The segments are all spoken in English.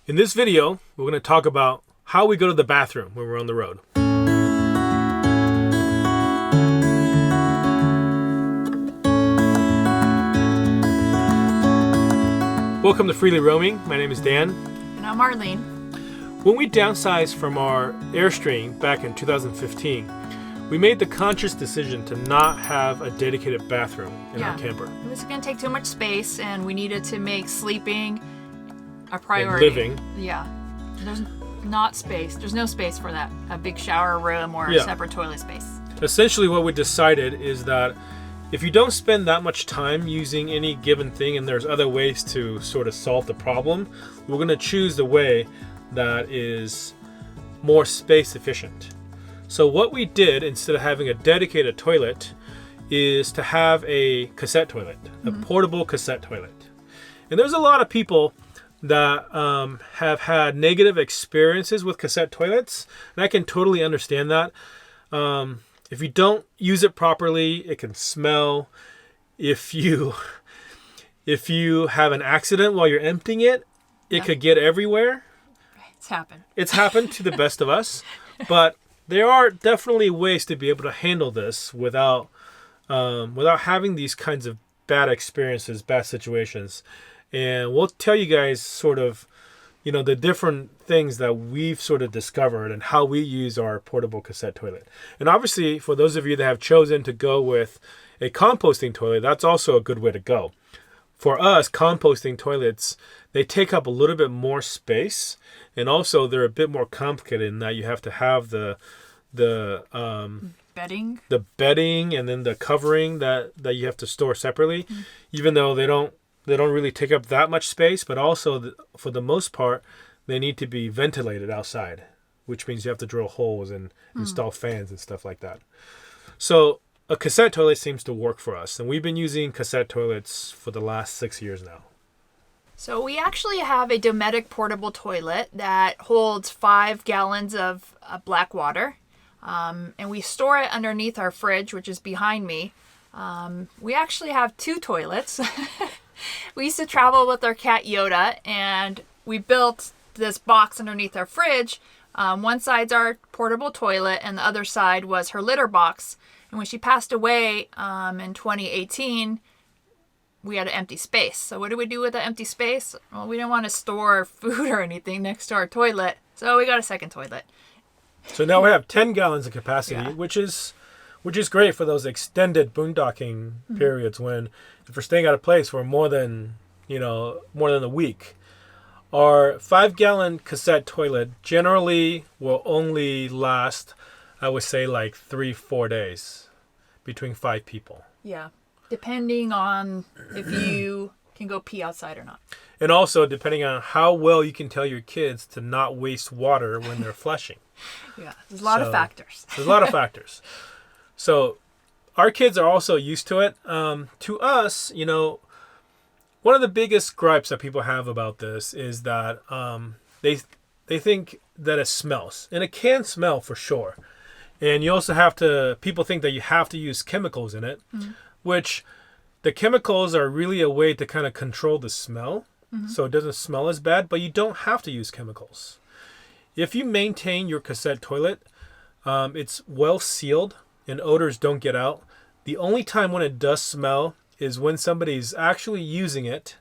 In this video, we're going to talk about how we go to the bathroom when we're on the road. Welcome to Freely Roaming. My name is Dan. And I'm Arlene. When we downsized from our Airstream back in 2015, we made the conscious decision to not have a dedicated bathroom in our camper. It was going to take too much space, and we needed to make sleeping a priority. And living. Yeah. There's not space. There's no space for that. A big shower room or a separate toilet space. Essentially what we decided is that if you don't spend that much time using any given thing and there's other ways to sort of solve the problem, we're going to choose the way that is more space efficient. So what we did, instead of having a dedicated toilet, is to have a cassette toilet, a portable cassette toilet. And there's a lot of people that have had negative experiences with cassette toilets, and I can totally understand that. If you don't use it properly, it can smell. If you have an accident while you're emptying it, it could get everywhere. It's happened. It's happened to the best of us, but there are definitely ways to be able to handle this without having these kinds of bad experiences, bad situations. And we'll tell you guys sort of, the different things that we've sort of discovered and how we use our portable cassette toilet. And obviously, for those of you that have chosen to go with a composting toilet, that's also a good way to go. For us, composting toilets, they take up a little bit more space, and also they're a bit more complicated in that you have to have the bedding, and then the covering that you have to store separately, even though they don't really take up that much space, but also for the most part, they need to be ventilated outside, which means you have to drill holes and install fans and stuff like that. So a cassette toilet seems to work for us, and we've been using cassette toilets for the last 6 years now. So we actually have a Dometic portable toilet that holds 5 gallons of black water, and we store it underneath our fridge, which is behind me. We actually have 2 toilets. We used to travel with our cat Yoda, and we built this box underneath our fridge. One side's our portable toilet, and the other side was her litter box. And when she passed away in 2018, we had an empty space. So what do we do with the empty space? Well, we didn't want to store food or anything next to our toilet, so we got a second toilet. So now we have 10 gallons of capacity, which is great for those extended boondocking periods when if we're staying at a place for more than a week. Our 5-gallon cassette toilet generally will only last, I would say, like 3-4 days between 5 people. Yeah, depending on if you can go pee outside or not. And also depending on how well you can tell your kids to not waste water when they're flushing. Yeah, there's a lot of factors. There's a lot of factors. So our kids are also used to it. To us, one of the biggest gripes that people have about this is that they think that it smells. And it can smell for sure. And you also people think that you have to use chemicals in it, which the chemicals are really a way to kind of control the smell. So it doesn't smell as bad, but you don't have to use chemicals. If you maintain your cassette toilet, it's well sealed and odors don't get out. The only time when it does smell is when somebody's actually using it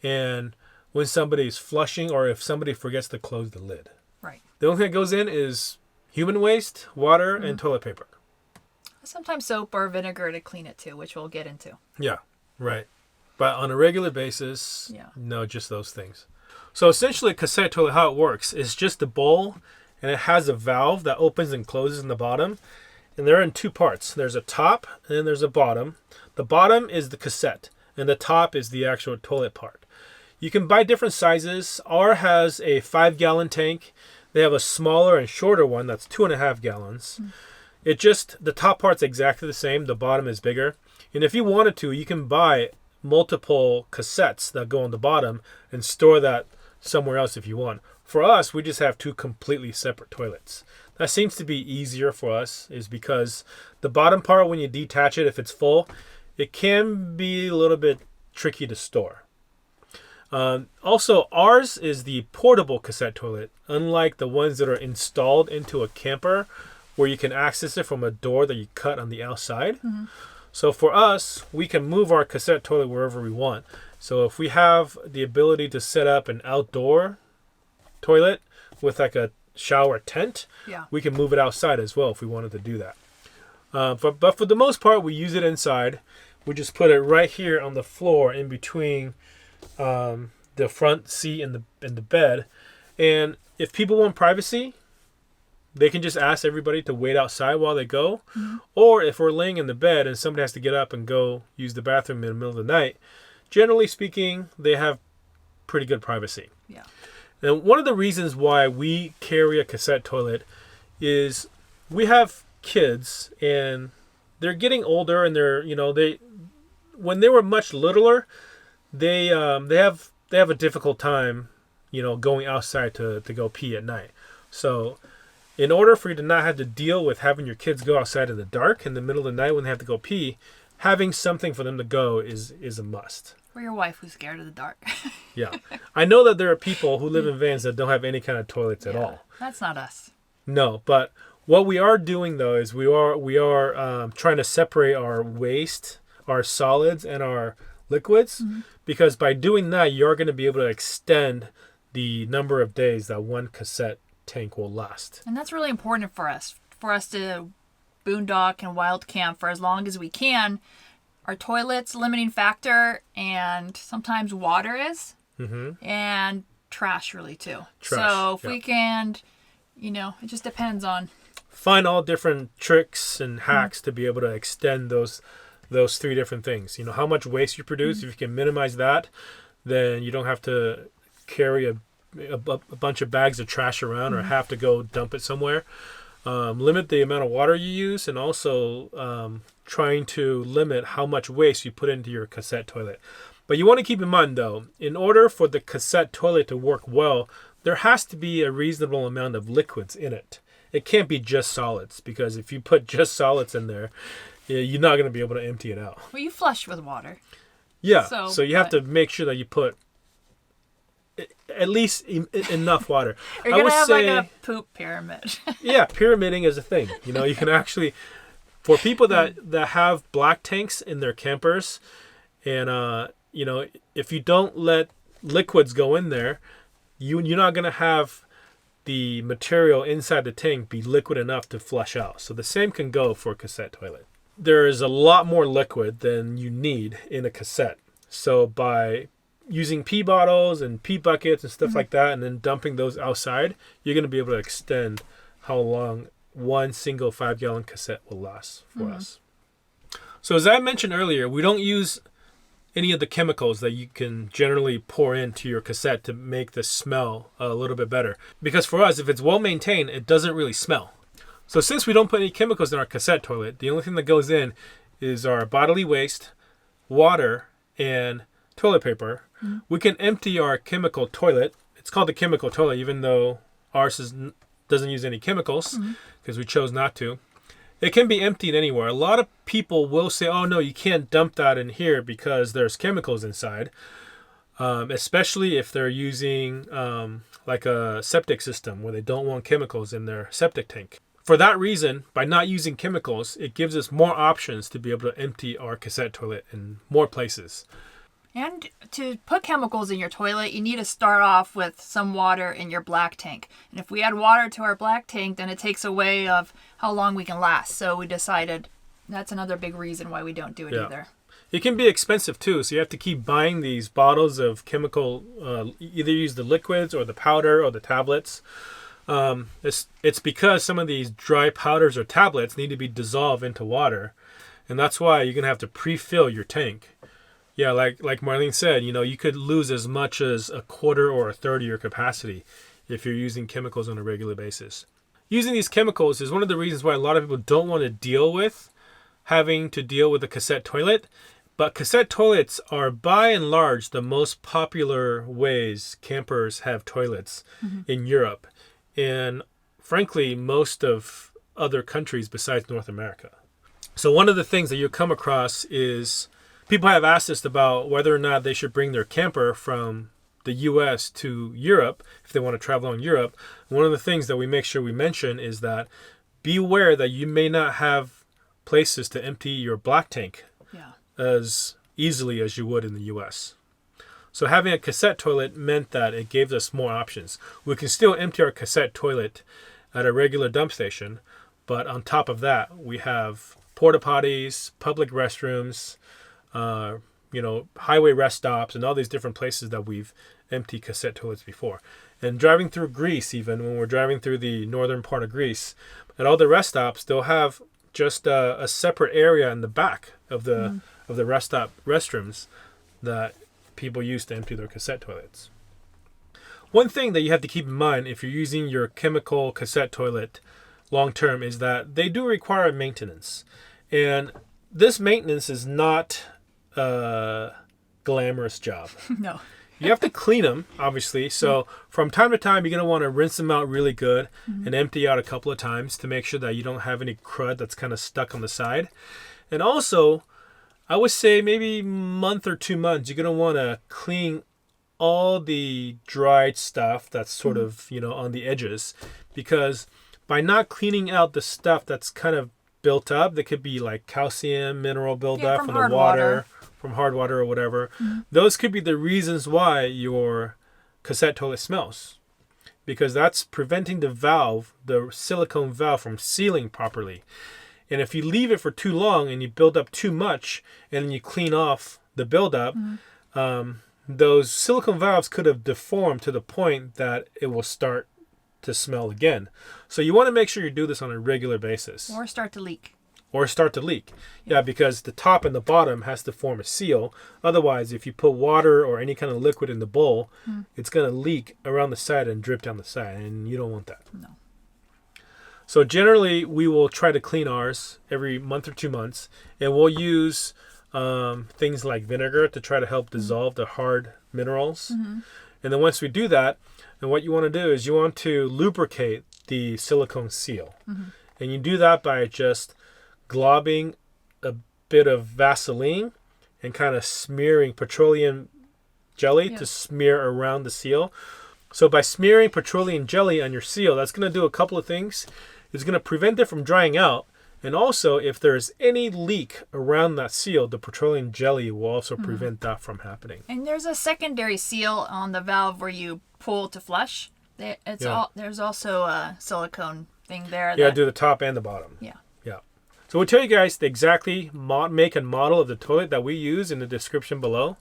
and when somebody's flushing or if somebody forgets to close the lid. Right. The only thing that goes in is human waste, water, and toilet paper. Sometimes soap or vinegar to clean it too, which we'll get into. Yeah, right. But on a regular basis, no, just those things. So essentially, a cassette toilet, how it works is just a bowl, and it has a valve that opens and closes in the bottom. And they're in 2 parts. There's a top and then there's a bottom. The bottom is the cassette and the top is the actual toilet part. You can buy different sizes. Ours has a 5-gallon tank. They have a smaller and shorter one that's 2.5 gallons. The top part's exactly the same. The bottom is bigger. And if you wanted to, you can buy multiple cassettes that go on the bottom and store that somewhere else if you want. For us, we just have 2 completely separate toilets. That seems to be easier for us is because the bottom part, when you detach it, if it's full, it can be a little bit tricky to store. Also, ours is the portable cassette toilet, unlike the ones that are installed into a camper where you can access it from a door that you cut on the outside. Mm-hmm. So for us, we can move our cassette toilet wherever we want. So if we have the ability to set up an outdoor toilet with like a shower tent, we can move it outside as well if we wanted to do that. But for the most part, we use it inside. We just put it right here on the floor in between the front seat and the bed. And if people want privacy, they can just ask everybody to wait outside while they go. Mm-hmm. Or if we're laying in the bed and somebody has to get up and go use the bathroom in the middle of the night, generally speaking, they have pretty good privacy. Yeah. And one of the reasons why we carry a cassette toilet is we have kids and they're getting older, and they're, when they were much littler, they have a difficult time, going outside to go pee at night. So in order for you to not have to deal with having your kids go outside in the dark in the middle of the night when they have to go pee, having something for them to go is a must. Or your wife who's scared of the dark. Yeah. I know that there are people who live in vans that don't have any kind of toilets at all. That's not us. No, but what we are doing though is we are trying to separate our waste, our solids, and our liquids, because by doing that, you're going to be able to extend the number of days that one cassette tank will last. And that's really important for us to boondock and wild camp for as long as we can. Our toilet's limiting factor, and sometimes water is, and trash really too. So if we can, it just depends on. Find all different tricks and hacks to be able to extend those three different things. How much waste you produce. If you can minimize that, then you don't have to carry a bunch of bags of trash around or have to go dump it somewhere. Limit the amount of water you use, and also trying to limit how much waste you put into your cassette toilet. But you want to keep in mind, though, in order for the cassette toilet to work well, there has to be a reasonable amount of liquids in it. It can't be just solids, because if you put just solids in there, you're not going to be able to empty it out. Well, you flush with water. Yeah, so you have to make sure that you put at least enough water. You're going to have like a poop pyramid. Yeah, pyramiding is a thing. You can actually, for people that have black tanks in their campers, and if you don't let liquids go in there, you're not going to have the material inside the tank be liquid enough to flush out. So the same can go for a cassette toilet. There is a lot more liquid than you need in a cassette. So by using pee bottles and pee buckets and stuff like that, and then dumping those outside, you're going to be able to extend how long one single 5-gallon cassette will last for us. So as I mentioned earlier, we don't use any of the chemicals that you can generally pour into your cassette to make the smell a little bit better. Because for us, if it's well maintained, it doesn't really smell. So since we don't put any chemicals in our cassette toilet, the only thing that goes in is our bodily waste, water, and toilet paper. We can empty our chemical toilet. It's called the chemical toilet, even though ours doesn't use any chemicals, because we chose not to. It can be emptied anywhere. A lot of people will say, oh no, you can't dump that in here because there's chemicals inside. Especially if they're using like a septic system where they don't want chemicals in their septic tank. For that reason, by not using chemicals, it gives us more options to be able to empty our cassette toilet in more places. And to put chemicals in your toilet, you need to start off with some water in your black tank. And if we add water to our black tank, then it takes away of how long we can last. So we decided that's another big reason why we don't do it either. It can be expensive too, so you have to keep buying these bottles of chemical, either use the liquids or the powder or the tablets. It's because some of these dry powders or tablets need to be dissolved into water. And that's why you're going to have to pre-fill your tank. Yeah, like Marlene said, you could lose as much as a quarter or a third of your capacity if you're using chemicals on a regular basis. Using these chemicals is one of the reasons why a lot of people don't want to deal with having to deal with a cassette toilet. But cassette toilets are by and large the most popular ways campers have toilets in Europe. And frankly, most of other countries besides North America. So one of the things that you'll come across is people have asked us about whether or not they should bring their camper from the US to Europe, if they want to travel in Europe, one of the things that we make sure we mention is that be aware that you may not have places to empty your black tank as easily as you would in the US. So having a cassette toilet meant that it gave us more options. We can still empty our cassette toilet at a regular dump station, but on top of that, we have porta potties, public restrooms, highway rest stops, and all these different places that we've emptied cassette toilets before. And driving through Greece, even when we're driving through the northern part of Greece, at all the rest stops, they'll have just a separate area in the back of the rest stop restrooms that people use to empty their cassette toilets. One thing that you have to keep in mind if you're using your chemical cassette toilet long term is that they do require maintenance. And this maintenance is not a glamorous job. No. You have to clean them, obviously. So from time to time, you're going to want to rinse them out really good and empty out a couple of times to make sure that you don't have any crud that's kind of stuck on the side. And also, I would say maybe a month or 2 months, you're going to want to clean all the dried stuff that's sort of, on the edges. Because by not cleaning out the stuff that's kind of built up, that could be like calcium, mineral buildup from the water. From hard water or whatever, those could be the reasons why your cassette toilet smells, because that's preventing the silicone valve from sealing properly. And if you leave it for too long and you build up too much and then you clean off the buildup, those silicone valves could have deformed to the point that it will start to smell again. So you want to make sure you do this on a regular basis. Or start to leak. Yeah, because the top and the bottom has to form a seal. Otherwise, if you put water or any kind of liquid in the bowl, it's going to leak around the side and drip down the side, and you don't want that. No. So generally, we will try to clean ours every month or 2 months, and we'll use things like vinegar to try to help dissolve the hard minerals. And then once we do that, and what you want to do is you want to lubricate the silicone seal. And you do that by just globbing a bit of Vaseline and kind of smearing petroleum jelly to smear around the seal. So by smearing petroleum jelly on your seal, that's going to do a couple of things. It's going to prevent it from drying out. And also, if there's any leak around that seal, the petroleum jelly will also prevent that from happening. And there's a secondary seal on the valve where you pull to flush. There's also a silicone thing there. Yeah, do the top and the bottom. Yeah. So we'll tell you guys the exactly make and model of the toilet that we use in the description below.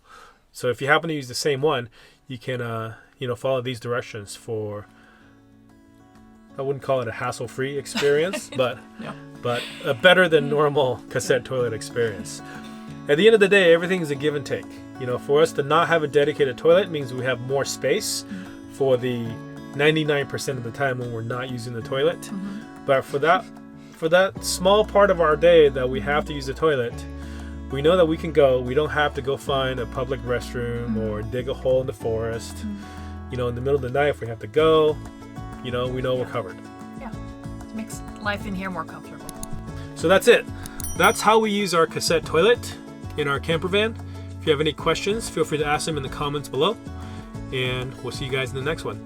So if you happen to use the same one, you can follow these directions for, I wouldn't call it a hassle-free experience, but a better than normal cassette toilet experience. At the end of the day, everything is a give and take. For us to not have a dedicated toilet means we have more space for the 99% of the time when we're not using the toilet. But for that small part of our day that we have to use the toilet, we know that we can go. We don't have to go find a public restroom or dig a hole in the forest. In the middle of the night, if we have to go, we know we're covered. Yeah, it makes life in here more comfortable. So that's it. That's how we use our cassette toilet in our camper van. If you have any questions, feel free to ask them in the comments below. And we'll see you guys in the next one.